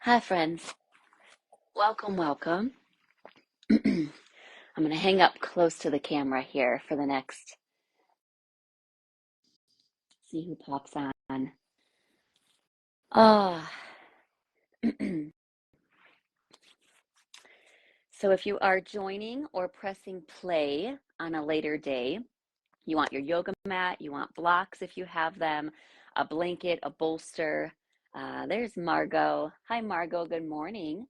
Hi, friends. Welcome, welcome. I'm going to hang up close to the camera here for the next, see who pops on. Ah, so if you are joining or pressing play on a later day, you want your yoga mat, you want blocks if you have them, a blanket, a bolster. There's Margot. Hi, Margot. Good morning.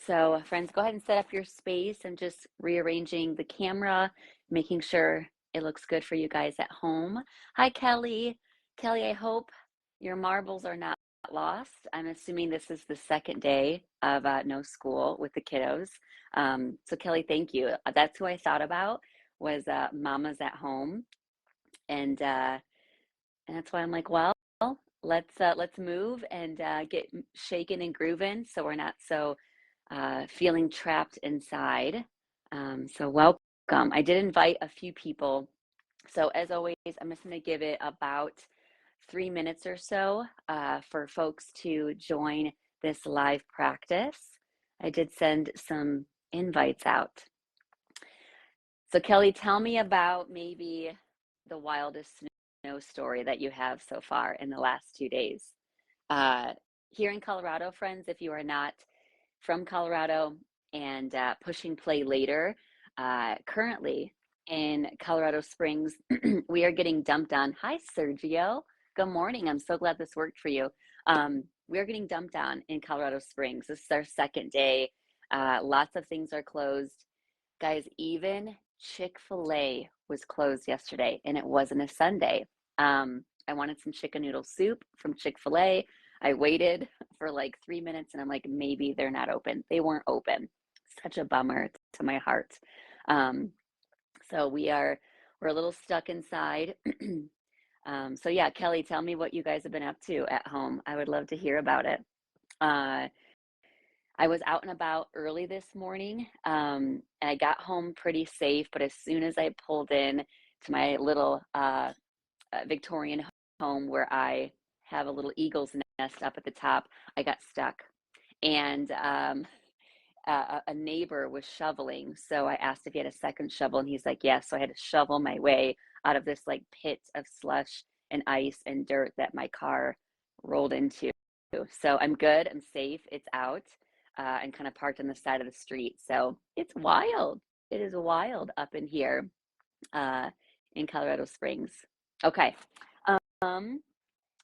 So, friends, go ahead and set up your space and just rearranging the camera, making sure it looks good for you guys at home. Hi, Kelly. Kelly, I hope your marbles are not lost. I'm assuming this is the second day of no school with the kiddos. So, Kelly, thank you. That's who I thought about was mamas at home, and that's why I'm like, well, let's move and get shaking and grooving, so we're not so feeling trapped inside. So welcome. I did invite a few people. So as always, I'm just going to give it about 3 minutes or so for folks to join this live practice. I did send some invites out. So Kelly, tell me about maybe the wildest snow story that you have so far in the last 2 days. Here in Colorado, friends, if you are not from Colorado and pushing play later, currently in Colorado Springs, we are getting dumped on. Hi, Sergio. Good morning. I'm so glad this worked for you. We are getting dumped on in Colorado Springs. This is our second day. Lots of things are closed. Guys, even Chick-fil-A was closed yesterday, and it wasn't a Sunday. I wanted some chicken noodle soup from Chick-fil-A. I waited for like 3 minutes, and I'm like, maybe they're not open. They weren't open. Such a bummer to my heart. Um, so we're a little stuck inside. So yeah, Kelly, tell me what you guys have been up to at home. I would love to hear about it. Uh, I was out and about early this morning, and I got home pretty safe. But as soon as I pulled in to my little Victorian home where I have a little eagle's nest up at the top, I got stuck. And a neighbor was shoveling. So I asked if he had a second shovel, and he's like, yes. So I had to shovel my way out of this like pit of slush and ice and dirt that my car rolled into. So I'm good. I'm safe. It's out and kind of parked on the side of the street. So it's wild. It is wild up in here uh, in Colorado Springs. Okay. Um,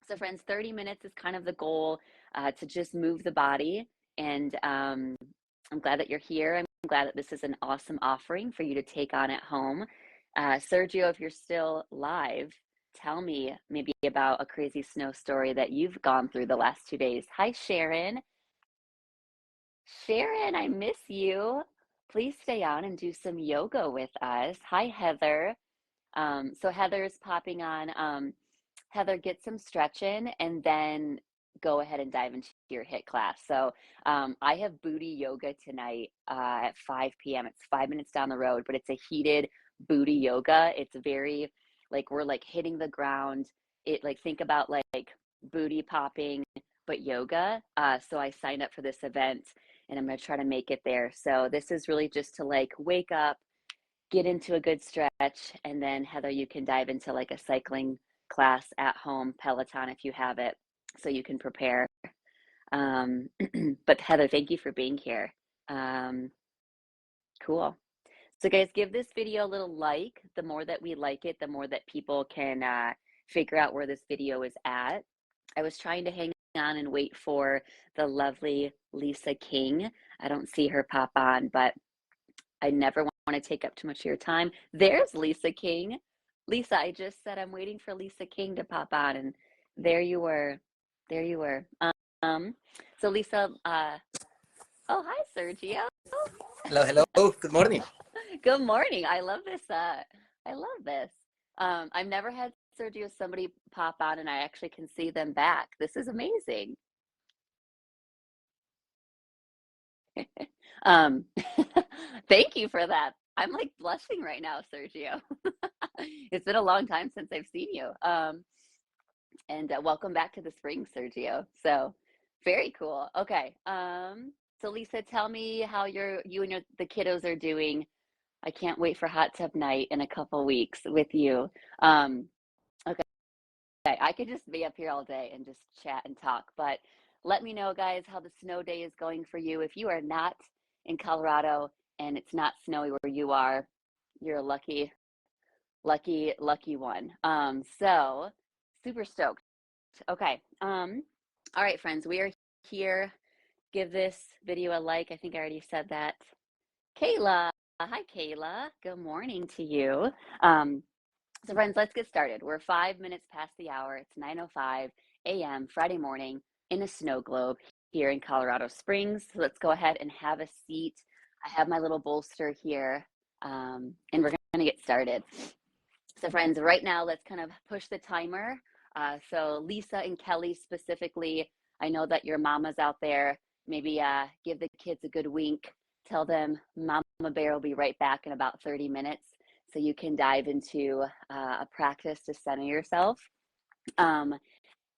so, friends, 30 minutes is kind of the goal to just move the body. And I'm glad that you're here. I'm glad that this is an awesome offering for you to take on at home. Sergio, if you're still live, tell me maybe about a crazy snow story that you've gone through the last 2 days. Hi, Sharon. Sharon, I miss you. Please stay on and do some yoga with us. Hi, Heather. So Heather's popping on. Heather, get some stretch in and then go ahead and dive into your HIIT class. So I have booty yoga tonight at 5 p.m. It's 5 minutes down the road, but it's a heated booty yoga. It's very like we're like hitting the ground. It like think about like booty popping, but yoga. So I signed up for this event and I'm going to try to make it there. So this is really just to like wake up, get into a good stretch, and then Heather, you can dive into like a cycling class at home, Peloton if you have it, so you can prepare. Um, but Heather, thank you for being here. Um, cool. So guys, give this video a little like. The more that we like it, the more that people can figure out where this video is at. I was trying to hang on and wait for the lovely Lisa King. I don't see her pop on, but I never want to take up too much of your time. There's Lisa King. Lisa, I just said I'm waiting for Lisa King to pop on, and there you were. There you were. Um, so Lisa, oh, hi, Sergio. Hello, hello. Good morning. Good morning. I love this. I love this. I've never had Sergio somebody pop on, and I actually can see them back. This is amazing. Um, thank you for that. I'm like blushing right now, Sergio. It's been a long time since I've seen you. And welcome back to the spring, Sergio. So, Very cool. Okay. So Lisa, tell me how you and the kiddos are doing. I can't wait for hot tub night in a couple weeks with you. Um, okay, I could just be up here all day and just chat and talk, but let me know, guys, how the snow day is going for you. If you are not in Colorado and it's not snowy where you are, you're a lucky one. So super stoked. Okay. All right, friends, we are here. Give this video a like. I think I already said that. Kayla, hi Kayla. Good morning to you. Um, so friends, let's get started. We're 5 minutes past the hour. It's 9:05 a.m. Friday morning in a snow globe here in Colorado Springs. So let's go ahead and have a seat. I have my little bolster here, and we're going to get started. So friends, right now, let's kind of push the timer. So Lisa and Kelly specifically, I know that your mamas out there, maybe give the kids a good wink. Tell them Mama Bear will be right back in about 30 minutes so you can dive into a practice to center yourself. Um,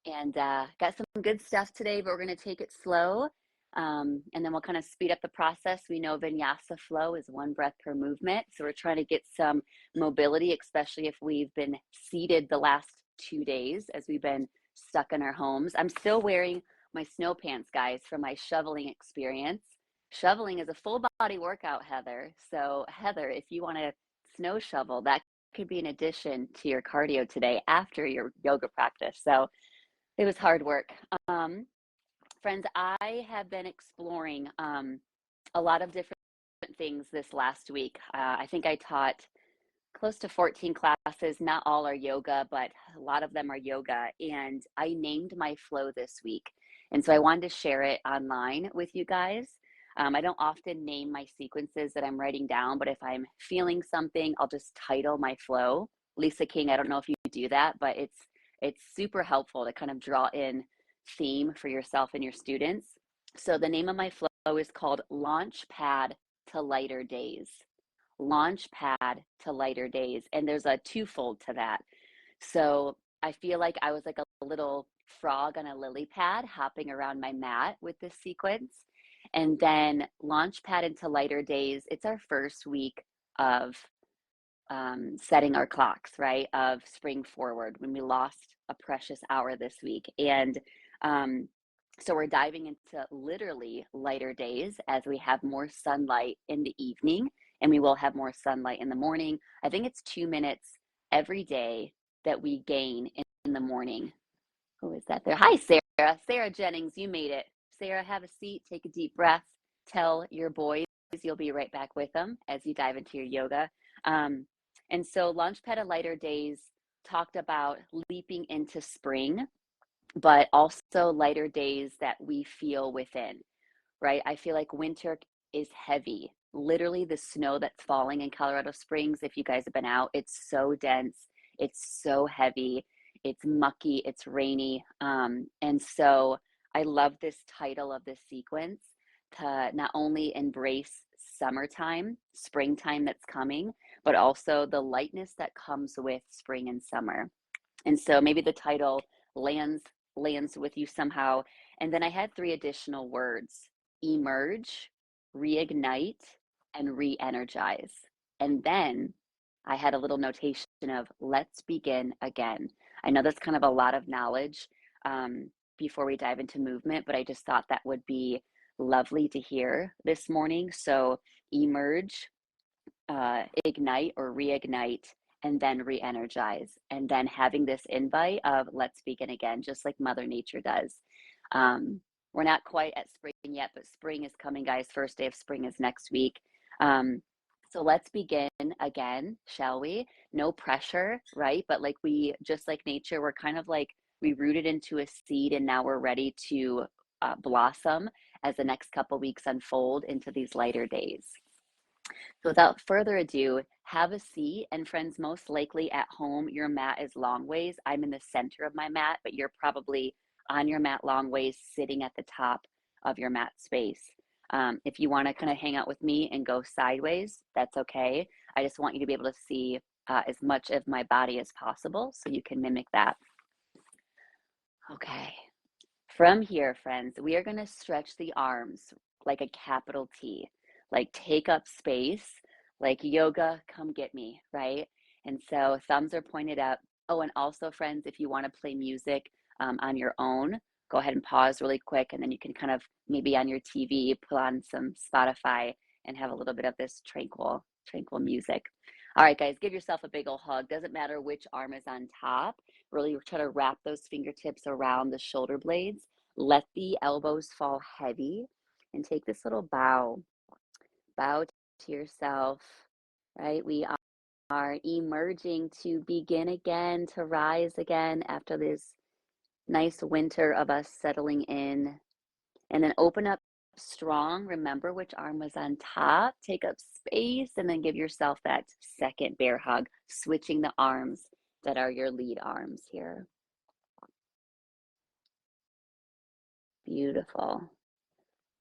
and got some good stuff today, but we're going to take it slow. And then we'll kind of speed up the process. We know vinyasa flow is 1 breath per movement. So we're trying to get some mobility, especially if we've been seated the last 2 days as we've been stuck in our homes. I'm still wearing my snow pants, guys, from my shoveling experience. Shoveling is a full body workout, Heather. So, Heather, if you want to snow shovel, that could be an addition to your cardio today after your yoga practice. So, it was hard work. Um, Friends, I have been exploring a lot of different things this last week. I think I taught close to 14 classes. Not all are yoga, but a lot of them are yoga. And I named my flow this week. And so I wanted to share it online with you guys. I don't often name my sequences that I'm writing down, but if I'm feeling something, I'll just title my flow. Lisa King, I don't know if you do that, but it's super helpful to kind of draw in theme for yourself and your students. So the name of my flow is called Launch Pad to Lighter Days. Launch pad to lighter days. And there's a twofold to that. So I feel like I was like a little frog on a lily pad hopping around my mat with this sequence. And then launch pad into lighter days. It's our first week of setting our clocks, right? Of spring forward when we lost a precious hour this week. And um, so we're diving into literally lighter days as we have more sunlight in the evening and we will have more sunlight in the morning. I think it's 2 minutes every day that we gain in the morning. Who is that there? Hi, Sarah. Sarah Jennings, you made it. Sarah, have a seat, take a deep breath. Tell your boys you'll be right back with them as you dive into your yoga. Um, and so Launchpad of Lighter Days talked about leaping into spring, but also lighter days that we feel within, right? I feel like winter is heavy. Literally, the snow that's falling in Colorado Springs, if you guys have been out, it's so dense, it's so heavy, it's mucky, it's rainy. And so I love this title of this sequence to not only embrace summertime, springtime that's coming, but also the lightness that comes with spring and summer. And so maybe the title lands with you somehow. And then I had 3 additional words: emerge, reignite, and re-energize. And then I had a little notation of let's begin again. I know that's kind of a lot of knowledge before we dive into movement, but I just thought that would be lovely to hear this morning. So emerge, ignite or reignite, and then re-energize, and then having this invite of let's begin again, just like Mother Nature does. We're not quite at spring yet, but spring is coming, guys. First day of spring is next week. So let's begin again, shall we? No pressure, right? But like just like nature, we're kind of like we rooted into a seed and now we're ready to blossom as the next couple weeks unfold into these lighter days. So without further ado, have a seat. And friends, most likely at home, your mat is long ways. I'm in the center of my mat, but you're probably on your mat long ways, sitting at the top of your mat space. If you want to kind of hang out with me and go sideways, that's okay. I just want you to be able to see as much of my body as possible so you can mimic that. Okay. From here, friends, we are going to stretch the arms like a capital T, like take up space, like yoga, come get me, right? And so thumbs are pointed up. Oh, and also, friends, if you want to play music on your own, go ahead and pause really quick, and then you can kind of maybe on your TV put on some Spotify and have a little bit of this tranquil music. All right, guys, give yourself a big old hug. Doesn't matter which arm is on top. Really try to wrap those fingertips around the shoulder blades. Let the elbows fall heavy and take this little bow. Bow to yourself, right? We are emerging to begin again, to rise again after this nice winter of us settling in. And then open up strong. Remember which arm was on top. Take up space and then give yourself that second bear hug, switching the arms that are your lead arms here. Beautiful.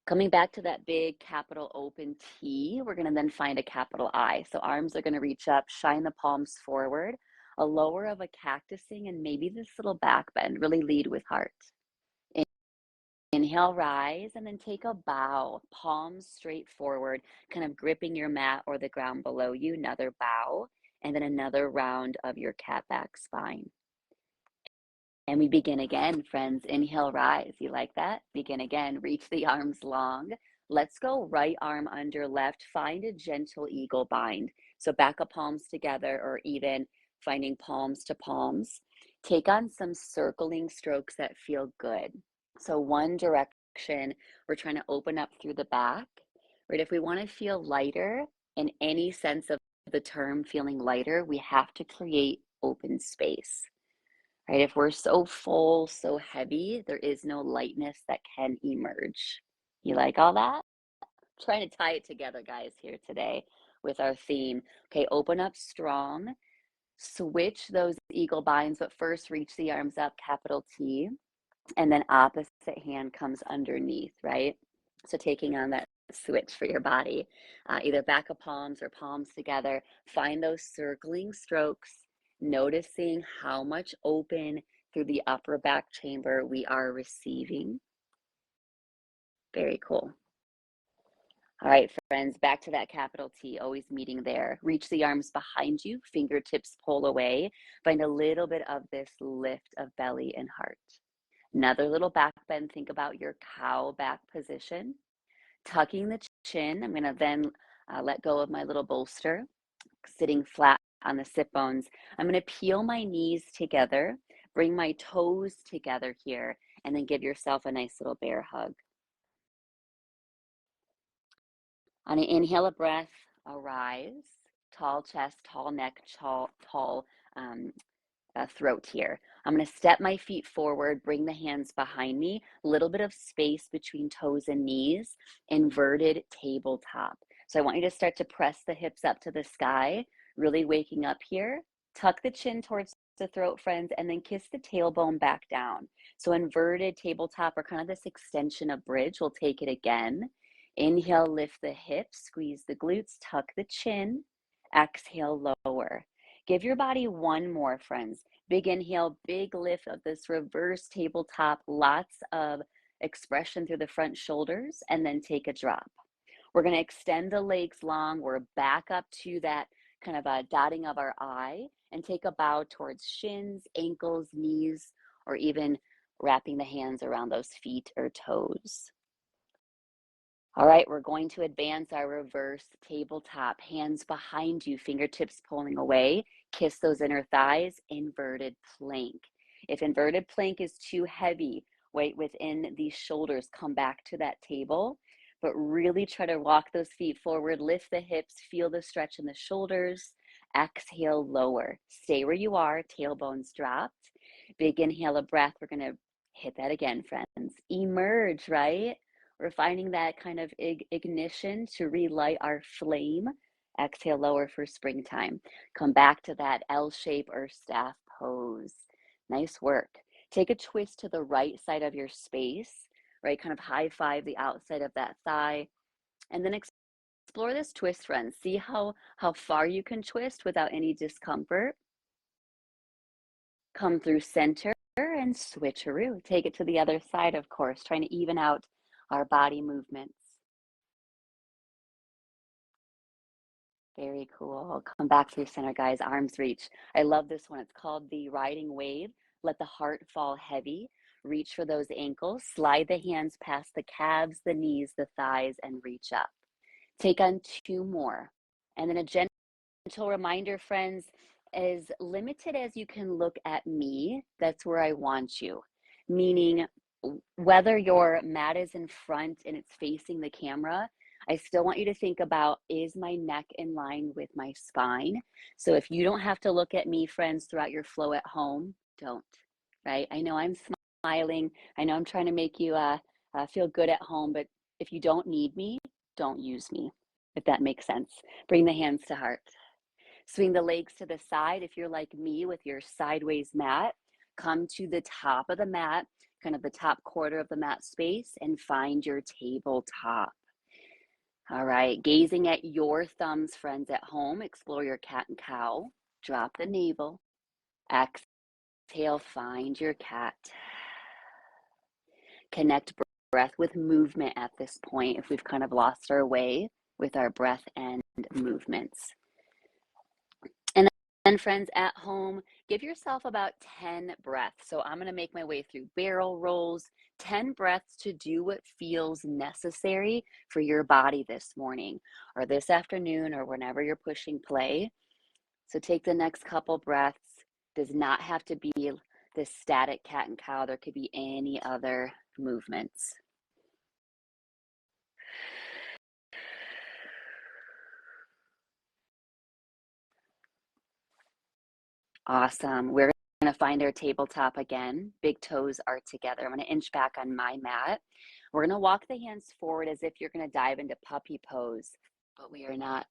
Coming back to that big capital open T, we're going to then find a capital I. So arms are going to reach up, shine the palms forward, a lower of a cactusing, and maybe this little back bend. Really lead with heart. Inhale, rise, and then take a bow, palms straight forward, kind of gripping your mat or the ground below you. Another bow, and then another round of your cat back spine. And we begin again, friends. Inhale, rise. You like that? Begin again. Reach the arms long. Let's go right arm under left. Find a gentle eagle bind. So back of palms together, or even finding palms to palms. Take on some circling strokes that feel good. So one direction, we're trying to open up through the back, right? If we want to feel lighter in any sense of the term, feeling lighter, we have to create open space, right? If we're so full, so heavy, there is no lightness that can emerge. You like all that? Trying to tie it together, guys, here today with our theme. Okay, open up strong, switch those eagle binds, but first reach the arms up, capital T, and then opposite hand comes underneath, right? So taking on that switch for your body, either back of palms or palms together. Find those circling strokes, noticing how much open through the upper back chamber we are receiving. Very cool. All right, friends, back to that capital T, always meeting there. Reach the arms behind you, fingertips pull away. Find a little bit of this lift of belly and heart. Another little back bend. Think about your cow back position. Tucking the chin. I'm going to then let go of my little bolster, sitting flat on the sit bones. I'm going to peel my knees together, bring my toes together here, and then give yourself a nice little bear hug. On an inhale, a breath, arise, tall chest, tall neck, tall throat here. I'm going to step my feet forward, bring the hands behind me, a little bit of space between toes and knees, inverted tabletop. So I want you to start to press the hips up to the sky, really waking up here. Tuck the chin towards the throat, friends, and then kiss the tailbone back down. So inverted tabletop, or kind of this extension of bridge. We'll take it again. Inhale, lift the hips, squeeze the glutes, tuck the chin. Exhale, lower. Give your body one more, friends. Big inhale, big lift of this reverse tabletop, lots of expression through the front shoulders, and then take a drop. We're going to extend the legs long. We're back up to that kind of a dotting of our eye, and take a bow towards shins, ankles, knees, or even wrapping the hands around those feet or toes. All right, we're going to advance our reverse tabletop. Hands behind you, fingertips pulling away. Kiss those inner thighs, inverted plank. If inverted plank is too heavy, weight within these shoulders, come back to that table, but really try to walk those feet forward, lift the hips, feel the stretch in the shoulders. Exhale, lower. Stay where you are, tailbones dropped. Big inhale, a breath. We're gonna hit that again, friends. Emerge, right? We're finding that kind of ignition to relight our flame. Exhale, lower for springtime. Come back to that L shape or staff pose. Nice work. Take a twist to the right side of your space, right? Kind of high five the outside of that thigh. And then explore this twist, friends. See how far you can twist without any discomfort. Come through center and and switcheroo. Take it to the other side, of course, trying to even out our body movements. Very cool. Come back through center, guys. Arms reach. I love this one. It's called the riding wave. Let the heart fall heavy. Reach for those ankles. Slide the hands past the calves, the knees, the thighs, and reach up. Take on 2 more. And then a gentle reminder, friends, as limited as you can look at me, that's where I want you. Meaning, whether your mat is in front and it's facing the camera, I still want you to think about, is my neck in line with my spine? So if you don't have to look at me, friends, throughout your flow at home, don't, right? I know I'm smiling. I know I'm trying to make you feel good at home, but if you don't need me, don't use me, if that makes sense. Bring the hands to heart. Swing the legs to the side. If you're like me with your sideways mat, come to the top of the mat, kind of the top quarter of the mat space, and find your tabletop. All right, gazing at your thumbs, friends at home, explore your cat and cow. Drop the navel. Exhale, find your cat. Connect breath with movement at this point if we've kind of lost our way with our breath and movements. And then, friends at home, give yourself about 10 breaths. So I'm going to make my way through barrel rolls, 10 breaths to do what feels necessary for your body this morning or this afternoon or whenever you're pushing play. So take the next couple breaths. Does not have to be this static cat and cow. There could be any other movements. Awesome. We're going to find our tabletop again. Big toes are together. I'm going to inch back on my mat. We're going to walk the hands forward as if you're going to dive into puppy pose, but we are not.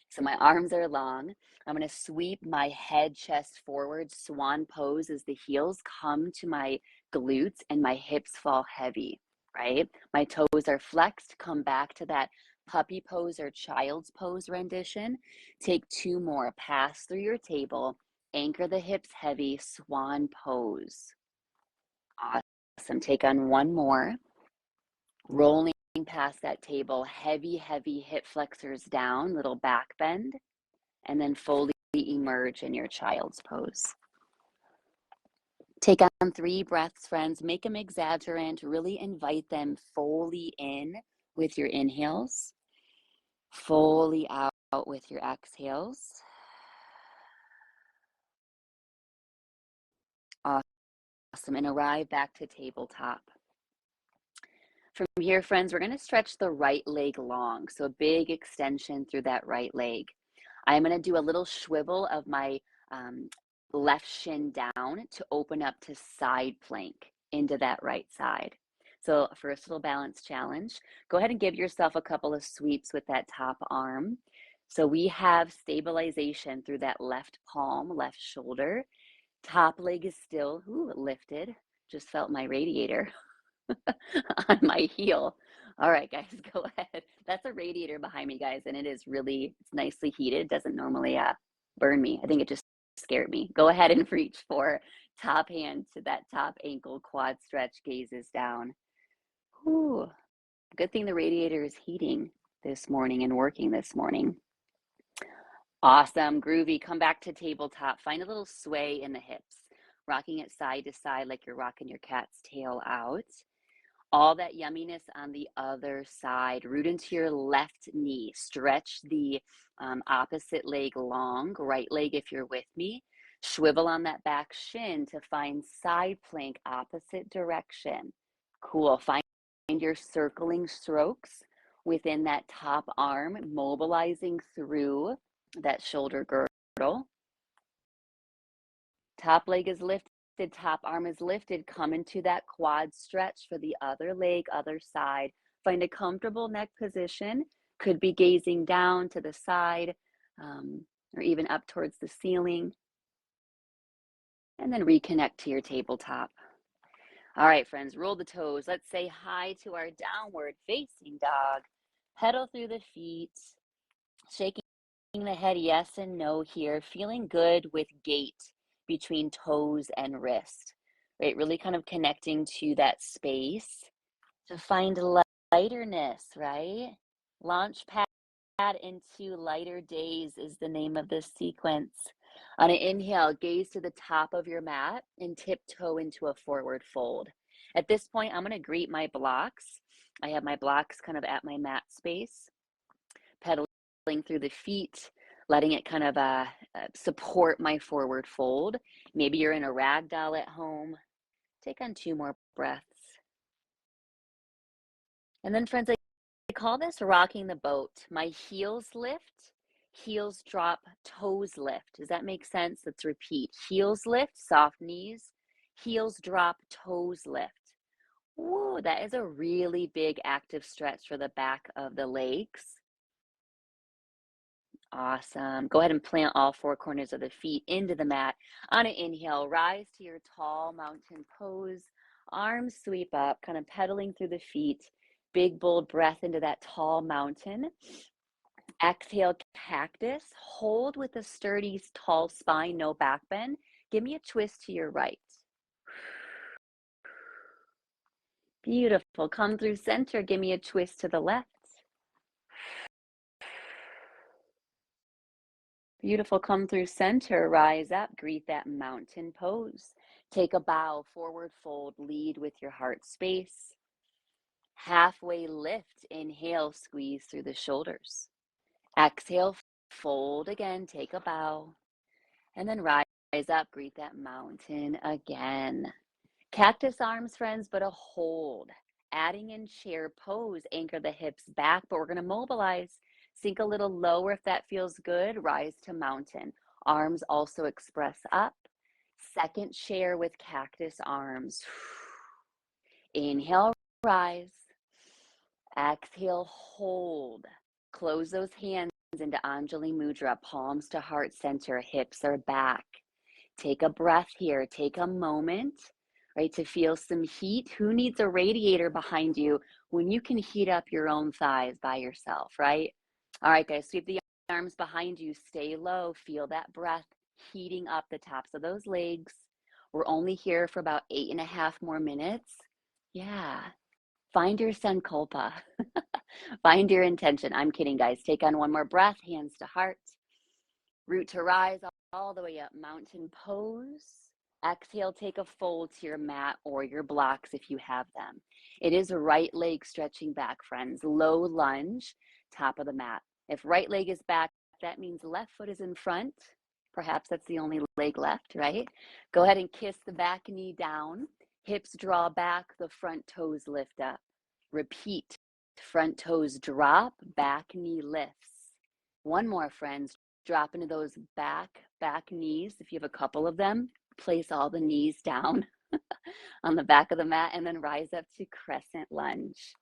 So my arms are long. I'm going to sweep my head, chest forward. Swan pose as the heels come to my glutes and my hips fall heavy, right? My toes are flexed. Come back to that puppy pose or child's pose rendition. Take 2 more. Pass through your table. Anchor the hips heavy, swan pose. Awesome. Take on 1 more. Rolling past that table, heavy, heavy hip flexors down, little back bend, and then fully emerge in your child's pose. Take on 3 breaths, friends. Make them exaggerant. Really invite them fully in with your inhales, fully out with your exhales. Awesome. And arrive back to tabletop. From here, friends, we're going to stretch the right leg long. So a big extension through that right leg. I'm going to do a little swivel of my left shin down to open up to side plank into that right side. So first little balance challenge. Go ahead and give yourself a couple of sweeps with that top arm. So we have stabilization through that left palm, left shoulder. Top leg is still lifted. Just felt my radiator on my heel. All right, guys, go ahead. That's a radiator behind me, guys, and it's nicely heated. Doesn't normally burn me. I think it just scared me. Go ahead and reach for top hand to that top ankle, quad stretch, gazes down. Whew. Good thing the radiator is heating this morning and working this morning. Awesome, groovy. Come back to tabletop. Find a little sway in the hips, rocking it side to side like you're rocking your cat's tail out. All that yumminess on the other side. Root into your left knee. Stretch the opposite leg long, right leg if you're with me. Swivel on that back shin to find side plank, opposite direction. Cool. Find your circling strokes within that top arm, mobilizing through that shoulder girdle. Top leg is lifted. Top arm is lifted. Come into that quad stretch for the other leg, other side. Find a comfortable neck position. Could be gazing down to the side or even up towards the ceiling. And then reconnect to your tabletop. All right, friends, roll the toes. Let's say hi to our downward facing dog. Pedal through the feet. Shaking the head yes and no here. Feeling good with gait between toes and wrist. right? Really kind of connecting to that space to find lighterness, right? Launch pad into lighter days is the name of this sequence. On an inhale, gaze to the top of your mat and tiptoe into a forward fold. At this point, I'm going to greet my blocks. I have my blocks kind of at my mat space, pedaling through the feet, letting it kind of support my forward fold. Maybe you're in a ragdoll at home. Take on 2 more breaths. And then, friends, I call this rocking the boat. My heels lift, heels drop, toes lift. Does that make sense? Let's repeat. Heels lift, soft knees, heels drop, toes lift. Whoa, that is a really big active stretch for the back of the legs. Awesome. Go ahead and plant all 4 corners of the feet into the mat. On an inhale, rise to your tall mountain pose. Arms sweep up, kind of pedaling through the feet. Big, bold breath into that tall mountain. Exhale, cactus. Hold with a sturdy, tall spine, no back bend. Give me a twist to your right. Beautiful. Come through center. Give me a twist to the left. Beautiful. Come through center. Rise up. Greet that mountain pose. Take a bow, forward fold. Lead with your heart space. Halfway lift. Inhale, squeeze through the shoulders. Exhale, fold again. Take a bow. And then rise up. Greet that mountain again. Cactus arms, friends, but a hold. Adding in chair pose. Anchor the hips back, but we're going to mobilize. Sink a little lower if that feels good. Rise to mountain. Arms also express up. Second chair with cactus arms. Inhale, rise. Exhale, hold. Close those hands into Anjali Mudra, palms to heart center, hips are back. Take a breath here. Take a moment, right, to feel some heat. Who needs a radiator behind you when you can heat up your own thighs by yourself, right? All right, guys, sweep the arms behind you. Stay low. Feel that breath heating up the tops of those legs. We're only here for about 8.5 more minutes. Yeah. Find your sankalpa. Find your intention. I'm kidding, guys. Take on 1 more breath. Hands to heart. Root to rise all the way up. Mountain pose. Exhale, take a fold to your mat or your blocks if you have them. It is right leg stretching back, friends. Low lunge, top of the mat. If right leg is back, that means left foot is in front. Perhaps that's the only leg left, right? Go ahead and kiss the back knee down. Hips draw back, the front toes lift up. Repeat. Front toes drop, back knee lifts. 1 more, friends. Drop into those back knees. If you have a couple of them, place all the knees down on the back of the mat and then rise up to crescent lunge.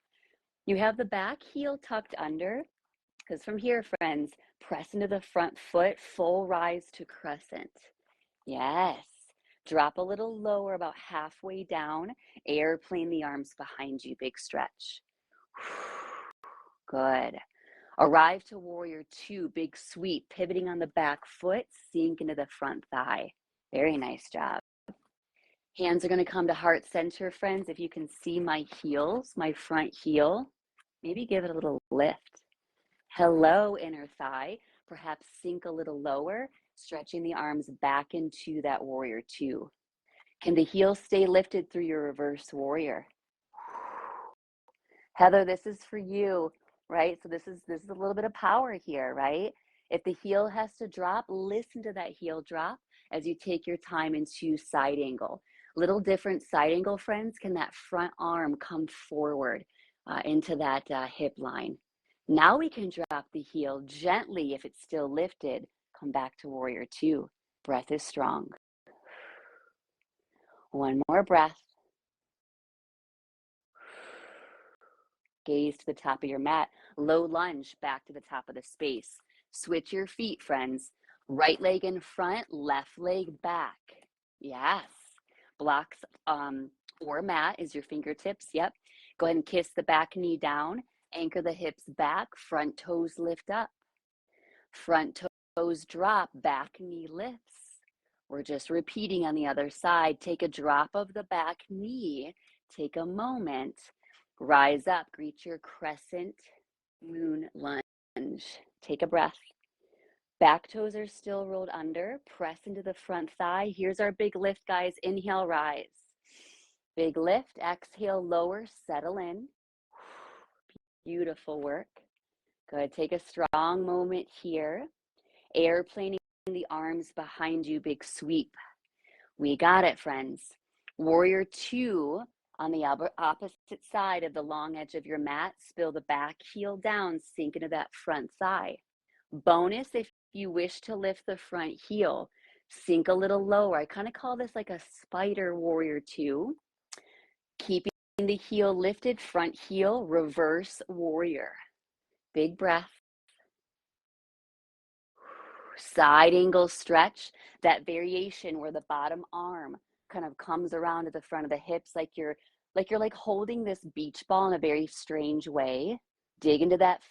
You have the back heel tucked under, because from here, friends, press into the front foot, full rise to crescent. Yes. Drop a little lower, about halfway down. Airplane the arms behind you, big stretch. Good. Arrive to warrior 2, big sweep, pivoting on the back foot, sink into the front thigh. Very nice job. Hands are going to come to heart center, friends. If you can see my heels, my front heel, maybe give it a little lift. Hello, inner thigh. Perhaps sink a little lower, stretching the arms back into that warrior 2. Can the heel stay lifted through your reverse warrior? Heather, this is for you, right? So this is a little bit of power here, right? If the heel has to drop, listen to that heel drop as you take your time into side angle. Little different side angle, friends. Can that front arm come forward into that hip line? Now we can drop the heel gently if it's still lifted. Come back to warrior 2. Breath is strong. 1 more breath. Gaze to the top of your mat. Low lunge back to the top of the space. Switch your feet, friends. Right leg in front, left leg back. Yes. Blocks or mat is your fingertips. Yep. Go ahead and kiss the back knee down. Anchor the hips back. Front toes lift up. Front toes drop. Back knee lifts. We're just repeating on the other side. Take a drop of the back knee. Take a moment. Rise up. Reach your crescent moon lunge. Take a breath. Back toes are still rolled under. Press into the front thigh. Here's our big lift, guys. Inhale, rise. Big lift. Exhale, lower. Settle in. Beautiful work. Good. Take a strong moment here. Airplaning the arms behind you. Big sweep. We got it, friends. Warrior two on the opposite side of the long edge of your mat. Spill the back heel down. Sink into that front thigh. Bonus, if you wish to lift the front heel, sink a little lower. I kind of call this like a spider warrior two. Keeping the heel lifted, front heel, reverse warrior. Big breath. Side angle stretch, that variation where the bottom arm kind of comes around to the front of the hips like you're holding this beach ball in a very strange way. Dig into that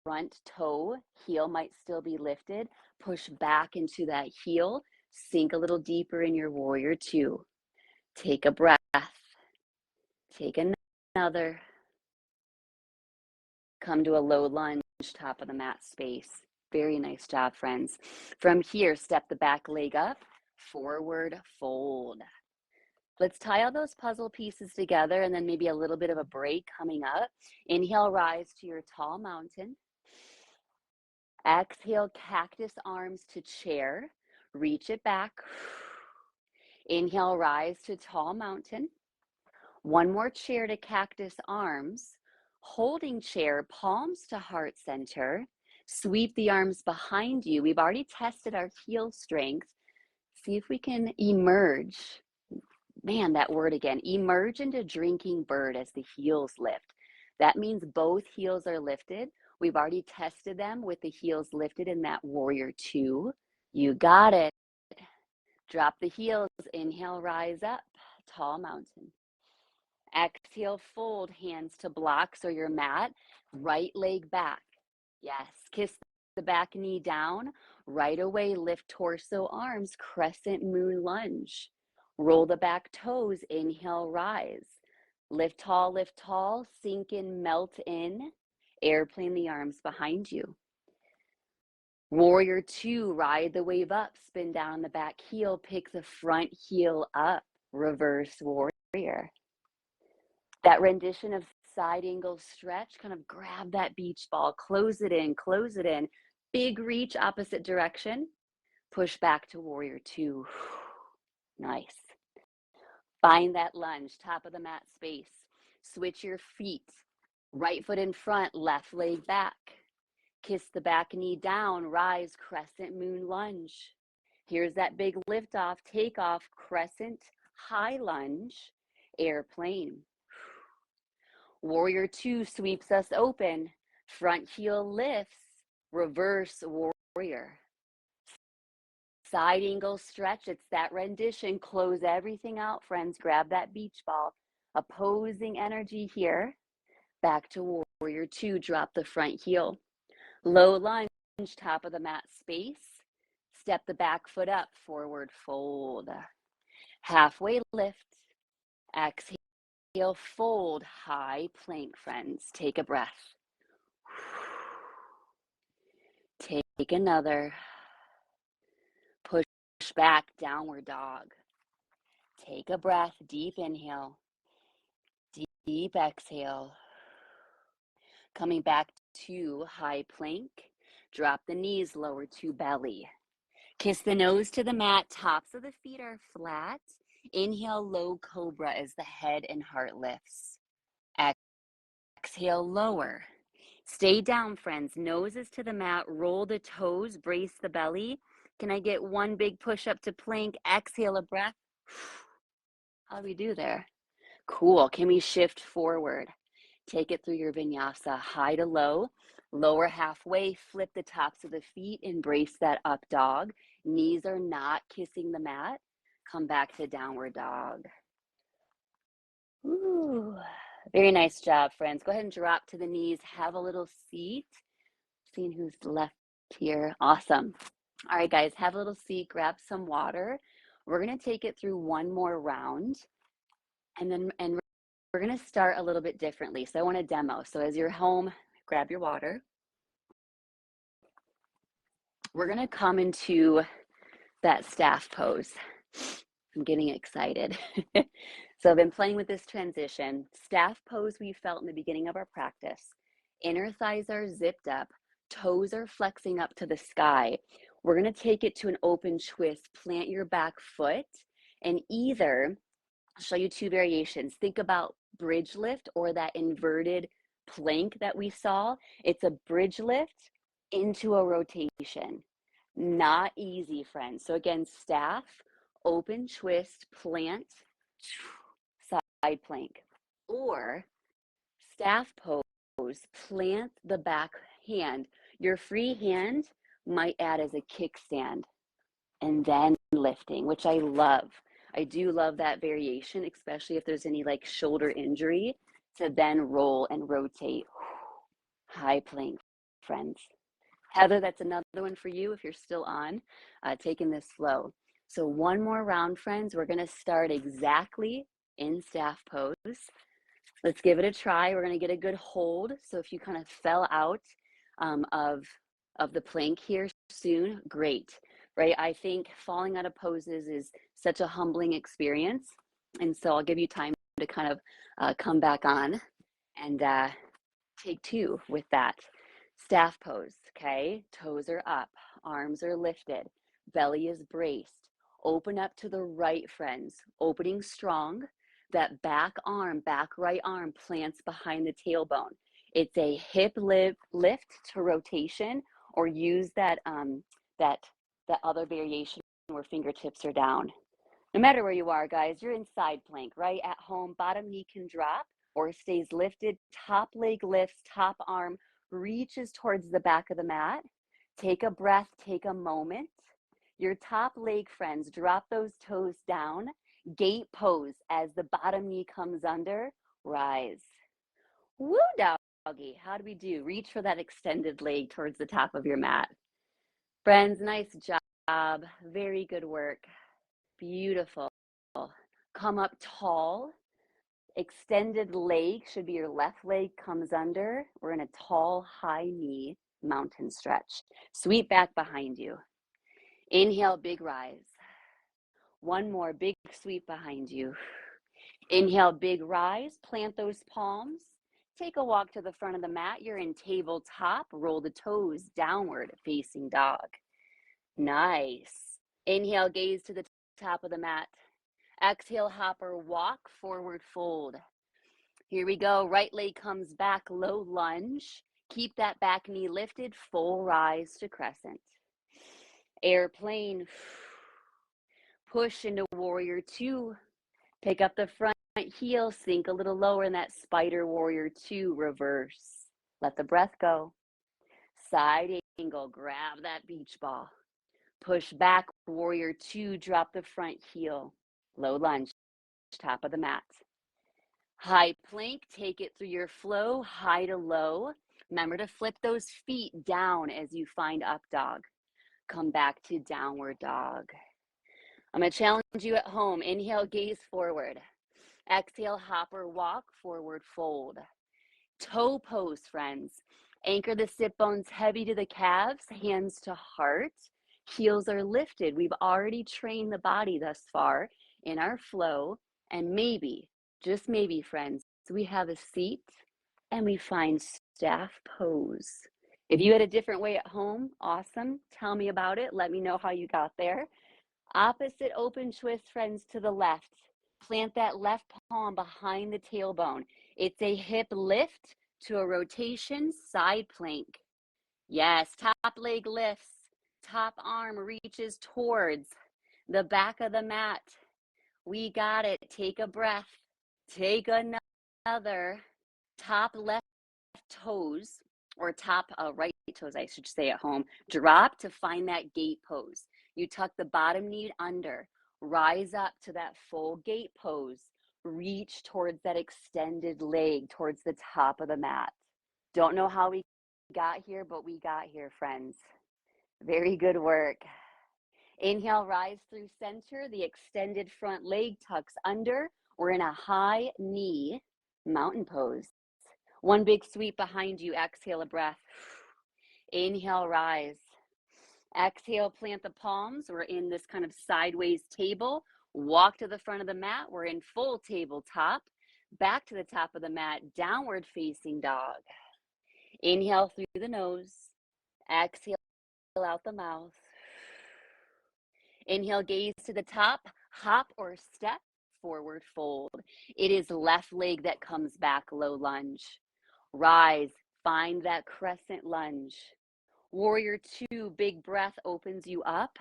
front toe, heel might still be lifted. Push back into that heel, sink a little deeper in your warrior two. Take a breath. Take another. Come to a low lunge, top of the mat space. Very nice job, friends. From here, step the back leg up, forward fold. Let's tie all those puzzle pieces together and then maybe a little bit of a break coming up. Inhale, rise to your tall mountain. Exhale, cactus arms to chair. Reach it back. Inhale, rise to tall mountain. One more chair to cactus arms. Holding chair, palms to heart center. Sweep the arms behind you. We've already tested our heel strength. See if we can emerge. Man, that word again. Emerge into drinking bird as the heels lift. That means both heels are lifted. We've already tested them with the heels lifted in that warrior two. You got it. Drop the heels. Inhale, rise up. Tall mountain. Exhale, fold hands to blocks or your mat. Right leg back. Yes, kiss the back knee down. Right away, lift torso, arms, crescent moon lunge. Roll the back toes, inhale, rise. Lift tall, sink in, melt in. Airplane the arms behind you. Warrior two, ride the wave up, spin down the back heel, pick the front heel up, reverse warrior. That rendition of side angle stretch, kind of grab that beach ball, close it in, big reach opposite direction, push back to warrior two. Nice. Find that lunge, top of the mat space. Switch your feet, right foot in front, left leg back. Kiss the back knee down, rise, crescent moon lunge. Here's that big lift off, take off, crescent high lunge, airplane. Warrior two sweeps us open, front heel lifts, reverse warrior. Side angle stretch, it's that rendition. Close everything out, friends. Grab that beach ball. Opposing energy here. Back to warrior two, drop the front heel. Low lunge, top of the mat space. Step the back foot up, forward fold. Halfway lift. Exhale, fold, high plank, friends. Take a breath. Take another. Push back, downward dog. Take a breath, deep inhale, deep exhale. Coming back to high plank. Drop the knees, lower to belly. Kiss the nose to the mat, tops of the feet are flat. Inhale, low cobra as the head and heart lifts. Exhale, lower. Stay down, friends. Noses to the mat, roll the toes, brace the belly. Can I get one big push up to plank? Exhale a breath. How do we do there? Cool. Can we shift forward? Take it through your vinyasa, high to low. Lower halfway, flip the tops of the feet, embrace that up dog. Knees are not kissing the mat. Come back to downward dog. Ooh. Very nice job, friends. Go ahead and drop to the knees. Have a little seat. Seeing who's left here. Awesome. All right, guys, have a little seat. Grab some water. We're going to take it through one more round, and we're going to start a little bit differently. So I want to demo. So as you're home, grab your water. We're going to come into that staff pose. I'm getting excited. So I've been playing with this transition. Staff pose we felt in the beginning of our practice. Inner thighs are zipped up, toes are flexing up to the sky. We're going to take it to an open twist. Plant your back foot, and either, I'll show you two variations. Think about bridge lift or that inverted plank that we saw. It's a bridge lift into a rotation. Not easy, friends. So again, staff, open twist, plant, side plank. Or staff pose, plant the back hand. Your free hand might add as a kickstand and then lifting, which I love. I do love that variation, especially if there's any like shoulder injury, to then roll and rotate. High plank, friends. Heather, that's another one for you if you're still on, taking this flow. So one more round, friends. We're going to start exactly in staff pose. Let's give it a try. We're going to get a good hold. So if you kind of fell out of the plank here soon, great, right? I think falling out of poses is such a humbling experience. And so I'll give you time to kind of come back on and take two with that. Staff pose, okay? Toes are up, arms are lifted, belly is braced. Open up to the right, friends. Opening strong. That back right arm plants behind the tailbone. It's a hip lift to rotation, or use that other variation where fingertips are down. No matter where you are, guys, you're in side plank, right? At home, bottom knee can drop or stays lifted. Top leg lifts, top arm reaches towards the back of the mat. Take a breath, take a moment. Your top leg, friends, drop those toes down. Gate pose as the bottom knee comes under, rise. Woo, doggy. How do we do? Reach for that extended leg towards the top of your mat. Friends, nice job. Very good work. Beautiful. Come up tall. Extended leg should be your left leg comes under. We're in a tall, high knee mountain stretch. Sweep back behind you. Inhale, big rise. One more big sweep behind you. Inhale, big rise. Plant those palms. Take a walk to the front of the mat. You're in tabletop. Roll the toes downward, facing dog. Nice. Inhale, gaze to the top of the mat. Exhale, hopper walk, forward fold. Here we go. Right leg comes back, low lunge. Keep that back knee lifted, full rise to crescent. Airplane. Push into warrior two. Pick up the front heel, sink a little lower in that spider warrior two, reverse. Let the breath go. Side angle, grab that beach ball. Push back, warrior two, drop the front heel. Low lunge, top of the mat. High plank, take it through your flow, high to low. Remember to flip those feet down as you find up dog. Come back to downward dog. I'm going to challenge you at home. Inhale, gaze forward. Exhale, hopper walk, forward fold. Toe pose, friends. Anchor the sit bones heavy to the calves, hands to heart. Heels are lifted. We've already trained the body thus far in our flow. And maybe, just maybe, friends, we have a seat and we find staff pose. If you had a different way at home, awesome. Tell me about it. Let me know how you got there. Opposite open twist, friends, to the left. Plant that left palm behind the tailbone. It's a hip lift to a rotation, side plank. Yes, top leg lifts. Top arm reaches towards the back of the mat. We got it. Take a breath. Take another. Top left toes, or top right toes, I should say at home, drop to find that gate pose. You tuck the bottom knee under, rise up to that full gate pose, reach towards that extended leg, towards the top of the mat. Don't know how we got here, but we got here, friends. Very good work. Inhale, rise through center. The extended front leg tucks under. We're in a high knee mountain pose. One big sweep behind you. Exhale a breath. Inhale, rise. Exhale, plant the palms. We're in this kind of sideways table. Walk to the front of the mat. We're in full tabletop. Back to the top of the mat, downward facing dog. Inhale through the nose. Exhale out the mouth. Inhale, gaze to the top, hop or step, forward fold. It is left leg that comes back, low lunge. Rise, find that crescent lunge. Warrior two, big breath opens you up.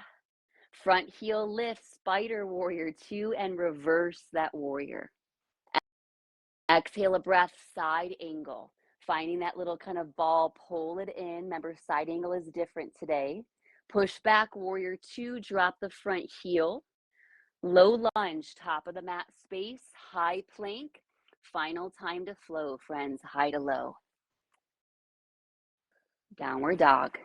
Front heel lifts, spider warrior two, and reverse that warrior. Exhale a breath, side angle. Finding that little kind of ball, pull it in. Remember, side angle is different today. Push back, warrior two, drop the front heel. Low lunge, top of the mat space, high plank. Final time to flow, friends, high to low. Downward dog.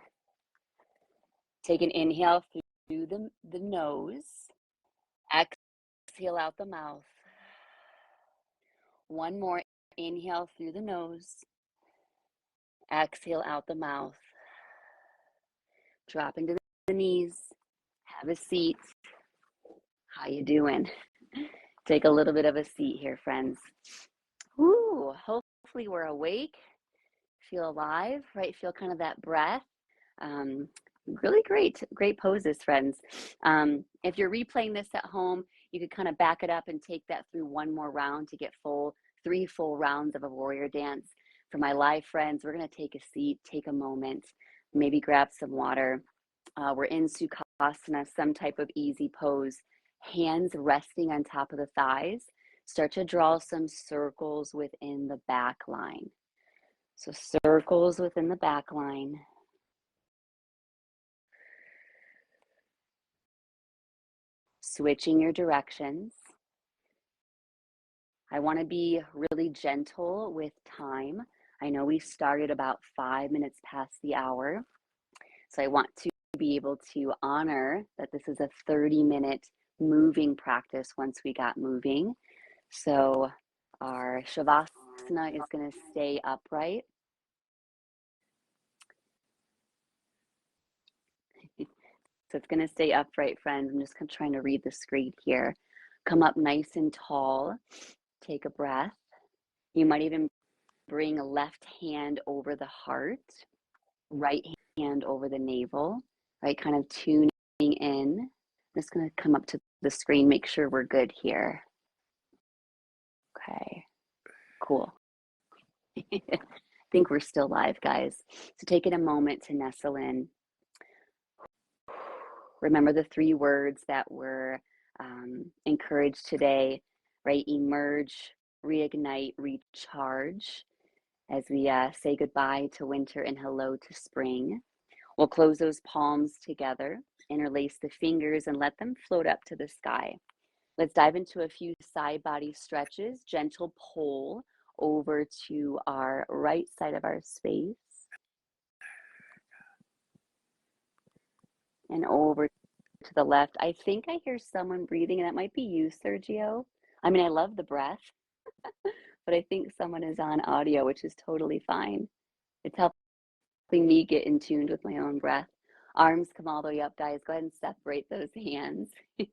Take an inhale through the nose. Exhale out the mouth. One more, inhale through the nose. Exhale out the mouth. Drop into the knees. Have a seat. How you doing? Take a little bit of a seat here, friends. Ooh, hopefully we're awake. Feel alive, right? Feel kind of that breath. Really great poses, friends. If you're replaying this at home, you could kind of back it up and take that through one more round to get three full rounds of a warrior dance. For my live friends, we're going to take a seat, take a moment, maybe grab some water. We're in Sukhasana, some type of easy pose. Hands resting on top of the thighs. Start to draw some circles within the back line. So circles within the back line. Switching your directions. I want to be really gentle with time. I know we started about 5 minutes past the hour. So I want to be able to honor that this is a 30-minute moving practice once we got moving. So our Shavasana is going to stay upright. So it's going to stay upright, friends. I'm just trying to read the screen here. Come up nice and tall. Take a breath. You might even bring a left hand over the heart, right hand over the navel, right? Kind of tuning in. I'm just going to come up to the screen, make sure we're good here. Okay, cool. I think we're still live, guys. So taking a moment to nestle in. Remember the 3 words that were encouraged today, right? Emerge, reignite, recharge. As we say goodbye to winter and hello to spring. We'll close those palms together, interlace the fingers, and let them float up to the sky. Let's dive into a few side body stretches. Gentle pull over to our right side of our space. And over to the left. I think I hear someone breathing, and that might be you, Sergio. I mean, I love the breath, but I think someone is on audio, which is totally fine. It's helping me get in tune with my own breath. Arms come all the way up, guys. Go ahead and separate those hands. Go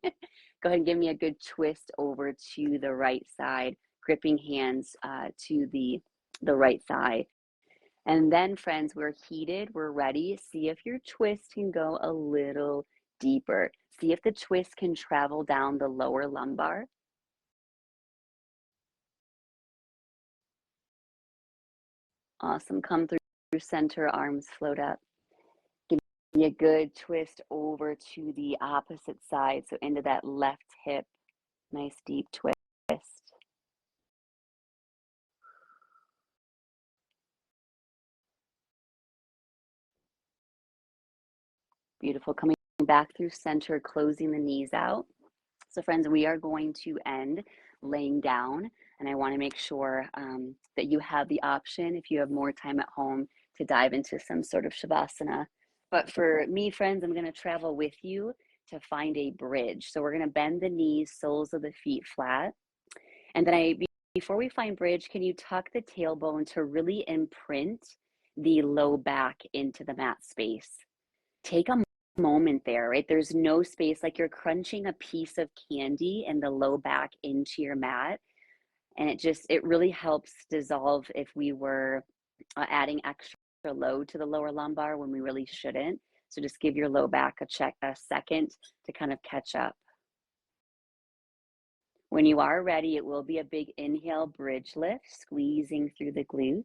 ahead and give me a good twist over to the right side, gripping hands to the right thigh. And then, friends, we're heated, we're ready. See if your twist can go a little deeper. See if the twist can travel down the lower lumbar. Awesome. Come through center, arms float up. Give me a good twist over to the opposite side. So into that left hip. Nice deep twist. Beautiful. Coming back through center, closing the knees out. So friends, we are going to end laying down, and I want to make sure that you have the option, if you have more time at home, to dive into some sort of Shavasana. But for me, friends, I'm going to travel with you to find a bridge. So we're going to bend the knees, soles of the feet flat. And then before we find bridge, can you tuck the tailbone to really imprint the low back into the mat space? Take a moment there, right? There's no space, like you're crunching a piece of candy in the low back into your mat. And it really helps dissolve if we were adding extra load to the lower lumbar when we really shouldn't. So just give your low back a second to kind of catch up. When you are ready, it will be a big inhale, bridge lift, squeezing through the glutes.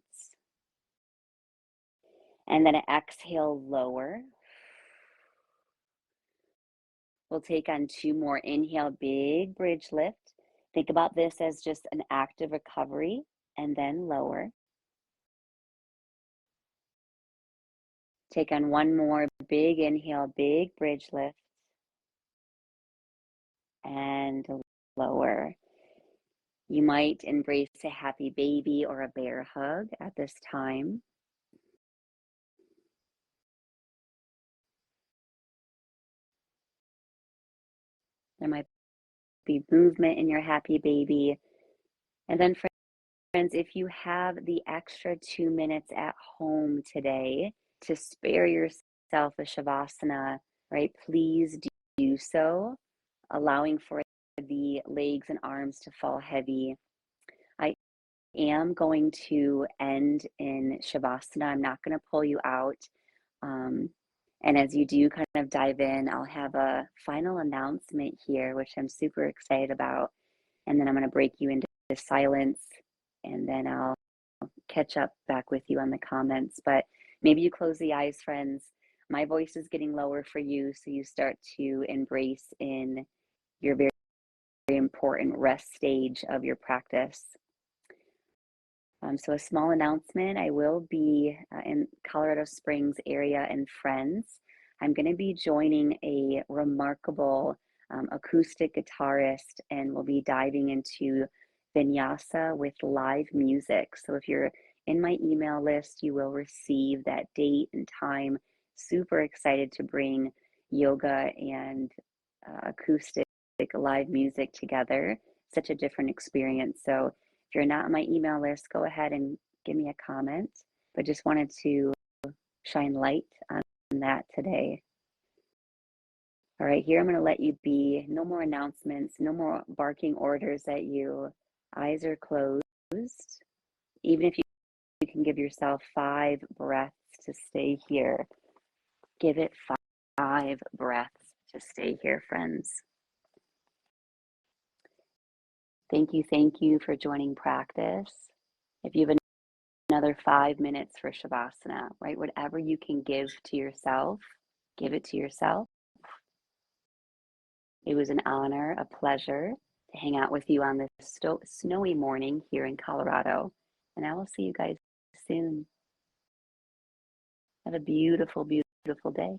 And then an exhale, lower. We'll take on 2 more. Inhale, big bridge lift. Think about this as just an active recovery, and then lower. Take on 1 more, big inhale, big bridge lift, and lower. You might embrace a happy baby or a bear hug at this time. There might be movement in your happy baby. And then friends, if you have the extra 2 minutes at home today to spare yourself a Shavasana, right, please do so, allowing for the legs and arms to fall heavy. I am going to end in Shavasana. I'm not going to pull you out. And as you do kind of dive in, I'll have a final announcement here, which I'm super excited about. And then I'm going to break you into silence, and then I'll catch up back with you on the comments. But maybe you close the eyes, friends. My voice is getting lower for you, so you start to embrace in your very, very important rest stage of your practice. So a small announcement, I will be in Colorado Springs area and friends. I'm going to be joining a remarkable acoustic guitarist, and we'll be diving into vinyasa with live music. So if you're in my email list, you will receive that date and time. Super excited to bring yoga and acoustic live music together. Such a different experience. So if you're not on my email list, go ahead and give me a comment. But just wanted to shine light on that today. All right, here I'm going to let you be. No more announcements, no more barking orders at you. Eyes are closed. Even if you can give yourself 5 breaths to stay here, give it 5 breaths to stay here, friends. Thank you for joining practice. If you have another 5 minutes for Shavasana, right? Whatever you can give to yourself, give it to yourself. It was an honor, a pleasure to hang out with you on this snowy morning here in Colorado. And I will see you guys soon. Have a beautiful, beautiful day.